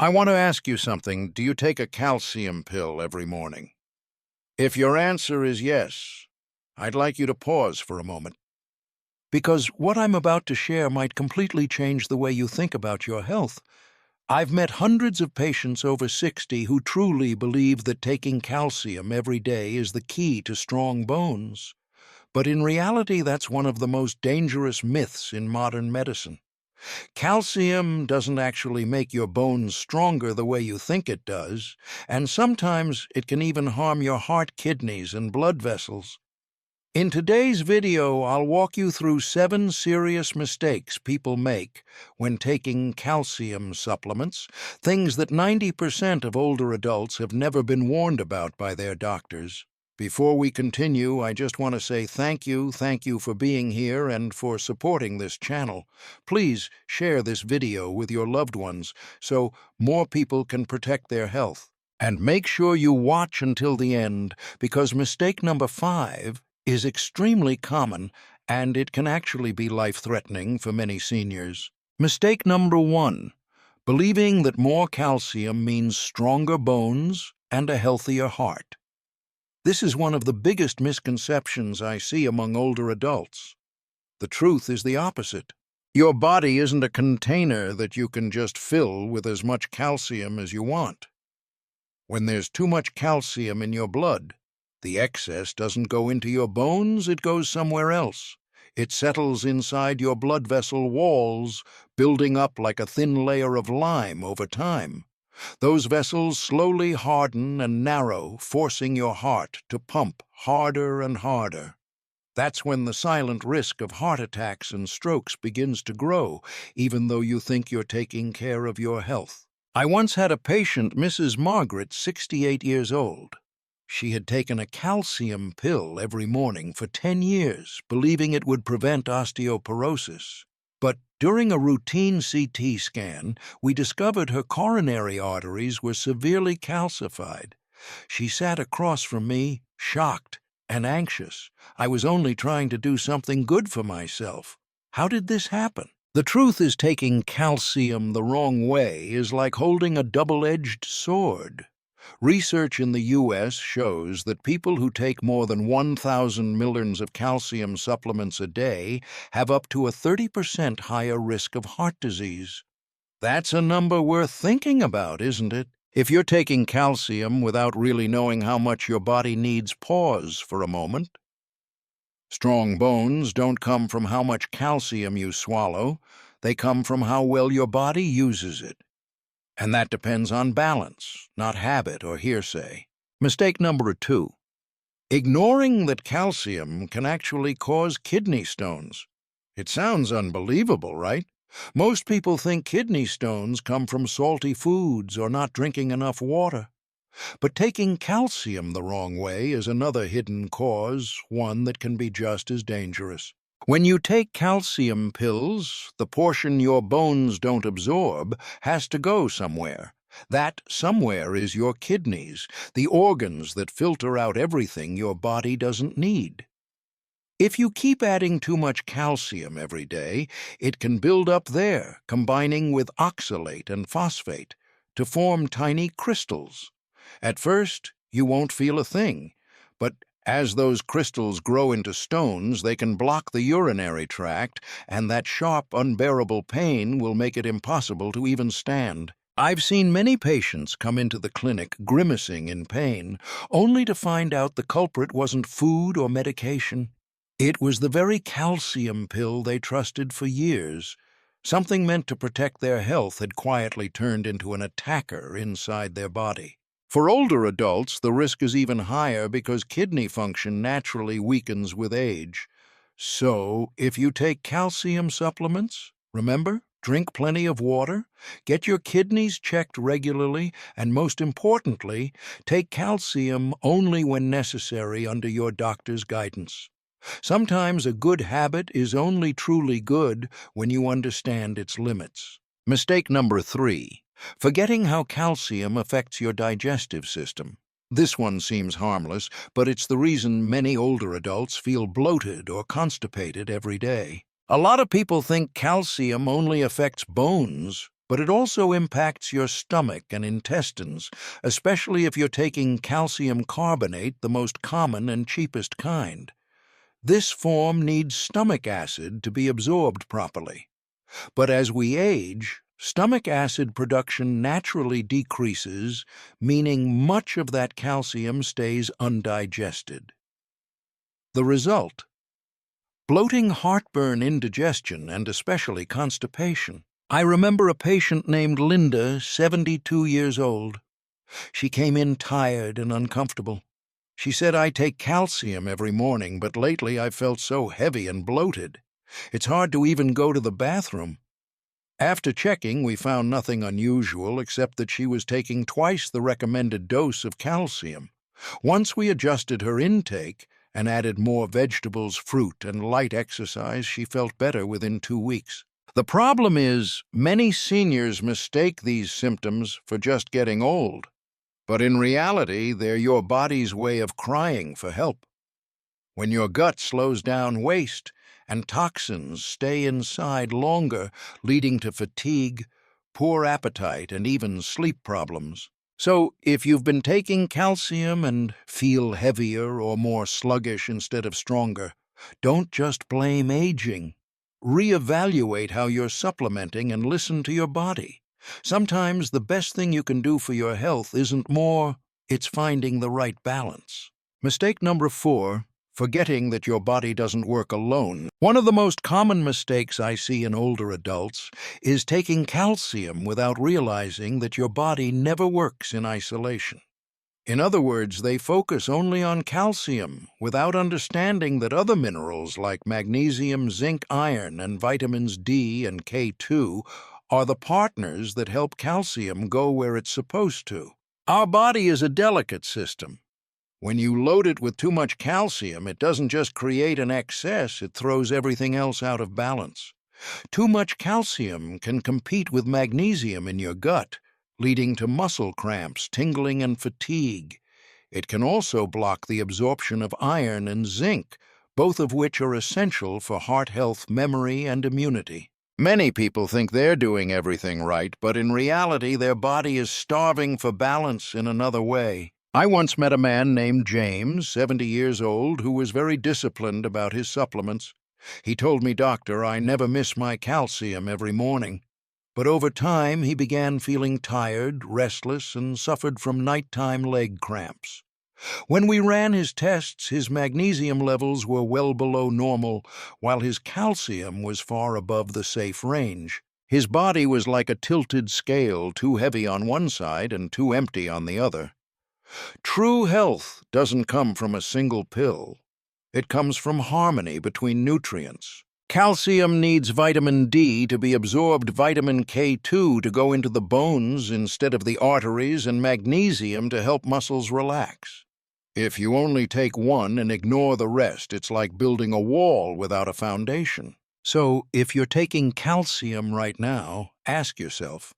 I want to ask you something. Do you take a calcium pill every morning? If your answer is yes, I'd like you to pause for a moment. Because what I'm about to share might completely change the way you think about your health. I've met hundreds of patients over 60 who truly believe that taking calcium every day is the key to strong bones. But in reality, that's one of the most dangerous myths in modern medicine. Calcium doesn't actually make your bones stronger the way you think it does, and sometimes it can even harm your heart, kidneys, and blood vessels. In today's video, I'll walk you through 7 serious mistakes people make when taking calcium supplements, things that 90% of older adults have never been warned about by their doctors. Before we continue, I just want to say thank you for being here and for supporting this channel. Please share this video with your loved ones so more people can protect their health. And make sure you watch until the end, because mistake number 5 is extremely common and it can actually be life-threatening for many seniors. Mistake number 1, believing that more calcium means stronger bones and a healthier heart. This is one of the biggest misconceptions I see among older adults. The truth is the opposite. Your body isn't a container that you can just fill with as much calcium as you want. When there's too much calcium in your blood, the excess doesn't go into your bones, it goes somewhere else. It settles inside your blood vessel walls, building up like a thin layer of lime over time. Those vessels slowly harden and narrow, forcing your heart to pump harder and harder. That's when the silent risk of heart attacks and strokes begins to grow, even though you think you're taking care of your health. I once had a patient, Mrs. Margaret, 68 years old. She had taken a calcium pill every morning for 10 years, believing it would prevent osteoporosis. But during a routine CT scan, we discovered her coronary arteries were severely calcified. She sat across from me, shocked and anxious. I was only trying to do something good for myself. How did this happen? The truth is, taking calcium the wrong way is like holding a double-edged sword. Research in the U.S. shows that people who take more than 1,000 milligrams of calcium supplements a day have up to a 30% higher risk of heart disease. That's a number worth thinking about, isn't it? If you're taking calcium without really knowing how much your body needs, pause for a moment. Strong bones don't come from how much calcium you swallow. They come from how well your body uses it. And that depends on balance, not habit or hearsay. Mistake number 2, ignoring that calcium can actually cause kidney stones. It sounds unbelievable, right? Most people think kidney stones come from salty foods or not drinking enough water. But taking calcium the wrong way is another hidden cause, one that can be just as dangerous. When you take calcium pills, the portion your bones don't absorb has to go somewhere. That somewhere is your kidneys, the organs that filter out everything your body doesn't need. If you keep adding too much calcium every day, it can build up there, combining with oxalate and phosphate to form tiny crystals. At first, you won't feel a thing, but as those crystals grow into stones, they can block the urinary tract, and that sharp, unbearable pain will make it impossible to even stand. I've seen many patients come into the clinic grimacing in pain, only to find out the culprit wasn't food or medication. It was the very calcium pill they trusted for years. Something meant to protect their health had quietly turned into an attacker inside their body. For older adults, the risk is even higher because kidney function naturally weakens with age. So, if you take calcium supplements, remember, drink plenty of water, get your kidneys checked regularly, and most importantly, take calcium only when necessary under your doctor's guidance. Sometimes a good habit is only truly good when you understand its limits. Mistake number 3. Forgetting how calcium affects your digestive system. This one seems harmless, but it's the reason many older adults feel bloated or constipated every day. A lot of people think calcium only affects bones, but it also impacts your stomach and intestines, especially if you're taking calcium carbonate, the most common and cheapest kind. This form needs stomach acid to be absorbed properly. But as we age, stomach acid production naturally decreases, meaning much of that calcium stays undigested. The result: bloating, heartburn, indigestion, and especially constipation. I remember a patient named Linda, 72 years old. She came in tired and uncomfortable. She said, "I take calcium every morning, but lately I've felt so heavy and bloated. It's hard to even go to the bathroom." After checking, we found nothing unusual except that she was taking twice the recommended dose of calcium. Once we adjusted her intake and added more vegetables, fruit, and light exercise, she felt better within 2 weeks. The problem is, many seniors mistake these symptoms for just getting old. But in reality, they're your body's way of crying for help. When your gut slows down waste and toxins stay inside longer, leading to fatigue, poor appetite, and even sleep problems. So, if you've been taking calcium and feel heavier or more sluggish instead of stronger, don't just blame aging. Reevaluate how you're supplementing and listen to your body. Sometimes the best thing you can do for your health isn't more, it's finding the right balance. Mistake number 4, forgetting that your body doesn't work alone. One of the most common mistakes I see in older adults is taking calcium without realizing that your body never works in isolation. In other words, they focus only on calcium without understanding that other minerals like magnesium, zinc, iron, and vitamins D and K2 are the partners that help calcium go where it's supposed to. Our body is a delicate system. When you load it with too much calcium, it doesn't just create an excess, it throws everything else out of balance. Too much calcium can compete with magnesium in your gut, leading to muscle cramps, tingling, and fatigue. It can also block the absorption of iron and zinc, both of which are essential for heart health, memory, and immunity. Many people think they're doing everything right, but in reality, their body is starving for balance in another way. I once met a man named James, 70 years old, who was very disciplined about his supplements. He told me, "Doctor, I never miss my calcium every morning." But over time, he began feeling tired, restless, and suffered from nighttime leg cramps. When we ran his tests, his magnesium levels were well below normal, while his calcium was far above the safe range. His body was like a tilted scale, too heavy on one side and too empty on the other. True health doesn't come from a single pill. It comes from harmony between nutrients. Calcium needs vitamin D to be absorbed, vitamin K2 to go into the bones instead of the arteries, and magnesium to help muscles relax. If you only take one and ignore the rest, it's like building a wall without a foundation. So, if you're taking calcium right now, ask yourself,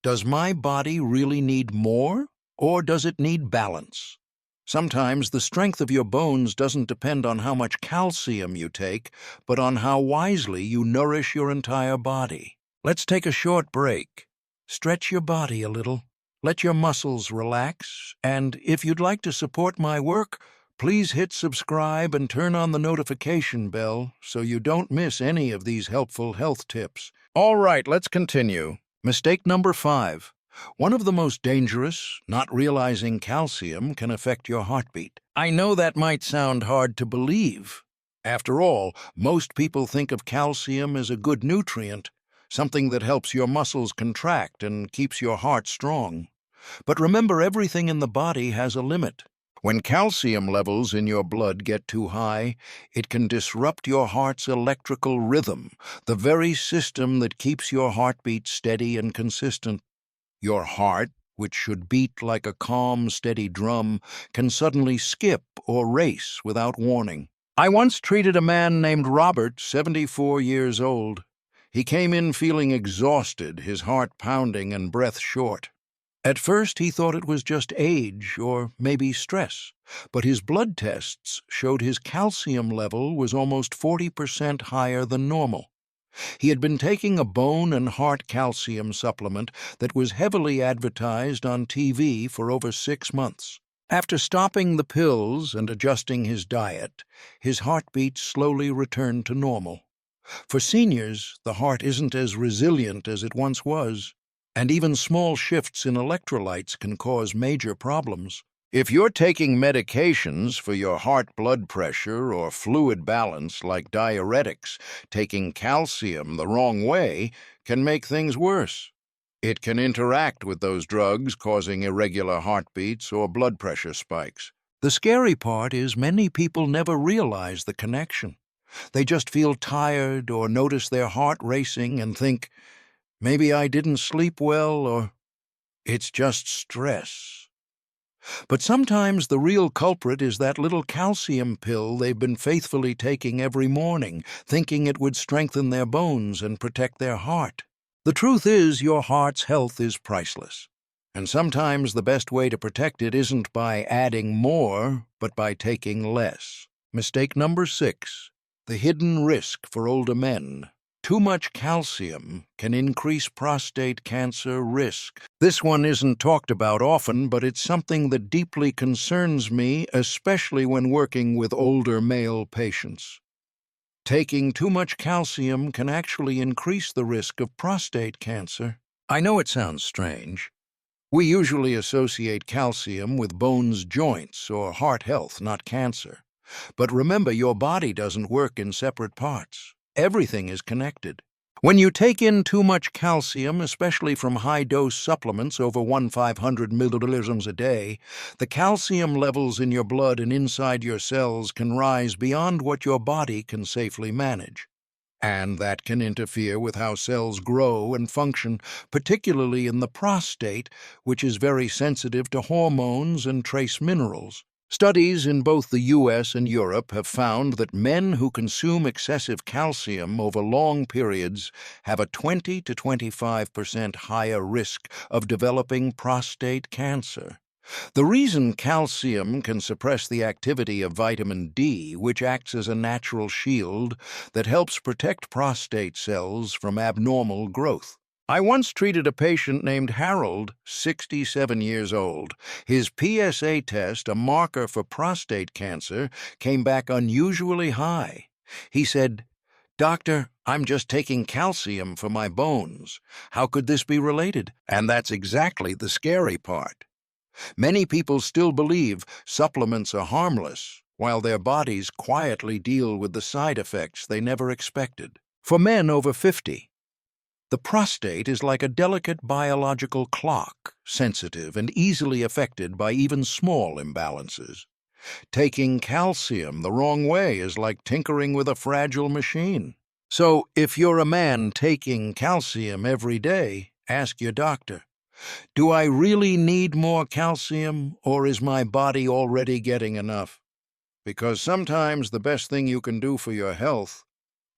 does my body really need more, or does it need balance? Sometimes the strength of your bones doesn't depend on how much calcium you take, but on how wisely you nourish your entire body. Let's take a short break. Stretch your body a little. Let your muscles relax. And if you'd like to support my work, please hit subscribe and turn on the notification bell so you don't miss any of these helpful health tips. All right, let's continue. Mistake number 5. One of the most dangerous, not realizing calcium can affect your heartbeat. I know that might sound hard to believe. After all, most people think of calcium as a good nutrient, something that helps your muscles contract and keeps your heart strong. But remember, everything in the body has a limit. When calcium levels in your blood get too high, it can disrupt your heart's electrical rhythm, the very system that keeps your heartbeat steady and consistent. Your heart, which should beat like a calm, steady drum, can suddenly skip or race without warning. I once treated a man named Robert, 74 years old. He came in feeling exhausted, his heart pounding and breath short. At first, he thought it was just age or maybe stress, but his blood tests showed his calcium level was almost 40% higher than normal. He had been taking a bone and heart calcium supplement that was heavily advertised on TV for over 6 months. After stopping the pills and adjusting his diet, his heartbeat slowly returned to normal. For seniors, the heart isn't as resilient as it once was, and even small shifts in electrolytes can cause major problems. If you're taking medications for your heart blood pressure or fluid balance like diuretics, taking calcium the wrong way can make things worse. It can interact with those drugs, causing irregular heartbeats or blood pressure spikes. The scary part is many people never realize the connection. They just feel tired or notice their heart racing and think, maybe I didn't sleep well or it's just stress. But sometimes the real culprit is that little calcium pill they've been faithfully taking every morning, thinking it would strengthen their bones and protect their heart. The truth is, your heart's health is priceless. And sometimes the best way to protect it isn't by adding more, but by taking less. Mistake number 6. The hidden risk for older men. Too much calcium can increase prostate cancer risk. This one isn't talked about often, but it's something that deeply concerns me, especially when working with older male patients. Taking too much calcium can actually increase the risk of prostate cancer. I know it sounds strange. We usually associate calcium with bones, joints, or heart health, not cancer. But remember, your body doesn't work in separate parts. Everything is connected. When you take in too much calcium, especially from high-dose supplements over 1,500 milliliters a day, the calcium levels in your blood and inside your cells can rise beyond what your body can safely manage. And that can interfere with how cells grow and function, particularly in the prostate, which is very sensitive to hormones and trace minerals. Studies in both the U.S. and Europe have found that men who consume excessive calcium over long periods have a 20 to 25% higher risk of developing prostate cancer. The reason calcium can suppress the activity of vitamin D, which acts as a natural shield that helps protect prostate cells from abnormal growth. I once treated a patient named Harold, 67 years old. His PSA test, a marker for prostate cancer, came back unusually high. He said, "Doctor, I'm just taking calcium for my bones. How could this be related?" And that's exactly the scary part. Many people still believe supplements are harmless, while their bodies quietly deal with the side effects they never expected. For men over 50, the prostate is like a delicate biological clock, sensitive and easily affected by even small imbalances. Taking calcium the wrong way is like tinkering with a fragile machine. So, if you're a man taking calcium every day, ask your doctor, do I really need more calcium, or is my body already getting enough? Because sometimes the best thing you can do for your health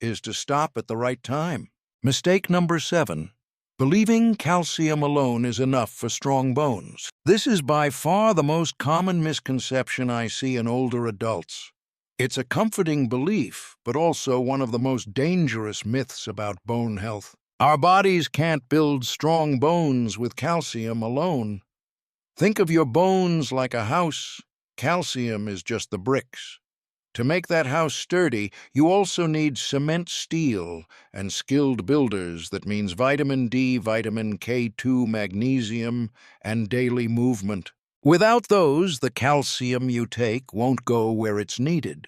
is to stop at the right time. Mistake number 7. Believing calcium alone is enough for strong bones. This is by far the most common misconception I see in older adults. It's a comforting belief, but also one of the most dangerous myths about bone health. Our bodies can't build strong bones with calcium alone. Think of your bones like a house. Calcium is just the bricks. To make that house sturdy, you also need cement steel and skilled builders. That means vitamin D, vitamin K2, magnesium, and daily movement. Without those, the calcium you take won't go where it's needed.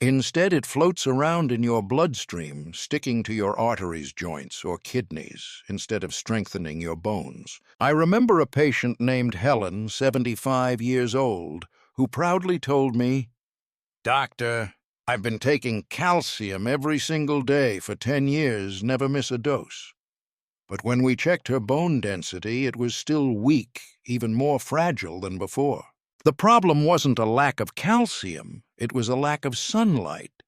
Instead, it floats around in your bloodstream, sticking to your arteries, joints, or kidneys, instead of strengthening your bones. I remember a patient named Helen, 75 years old, who proudly told me, "Doctor, I've been taking calcium every single day for 10 years, never miss a dose." But when we checked her bone density, it was still weak, even more fragile than before. The problem wasn't a lack of calcium, it was a lack of sunlight.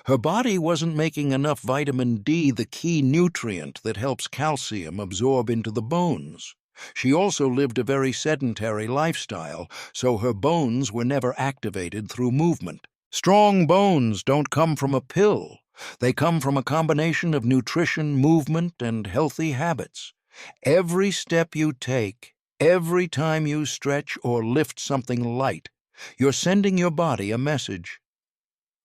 Her body wasn't making enough vitamin D, the key nutrient that helps calcium absorb into the bones. She also lived a very sedentary lifestyle, so her bones were never activated through movement. Strong bones don't come from a pill. They come from a combination of nutrition, movement, and healthy habits. Every step you take, every time you stretch or lift something light, you're sending your body a message.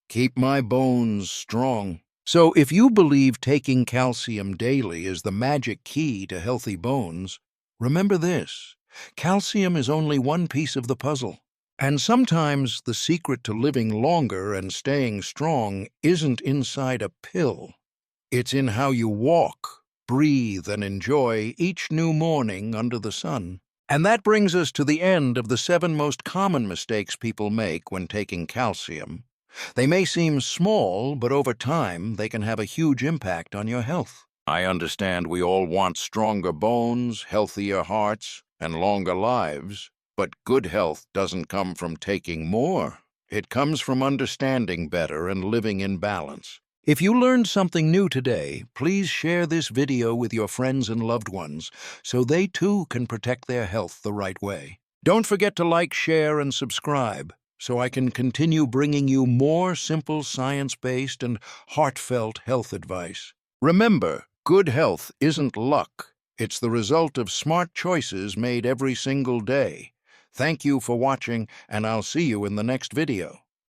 Keep my bones strong. So if you believe taking calcium daily is the magic key to healthy bones, remember this: calcium is only one piece of the puzzle. And sometimes the secret to living longer and staying strong isn't inside a pill. It's in how you walk, breathe, and enjoy each new morning under the sun. And that brings us to the end of the 7 most common mistakes people make when taking calcium. They may seem small, but over time they can have a huge impact on your health. I understand we all want stronger bones, healthier hearts, and longer lives, but good health doesn't come from taking more. It comes from understanding better and living in balance. If you learned something new today, please share this video with your friends and loved ones so they too can protect their health the right way. Don't forget to like, share, and subscribe so I can continue bringing you more simple science-based and heartfelt health advice. Remember, good health isn't luck. It's the result of smart choices made every single day. Thank you for watching, and I'll see you in the next video.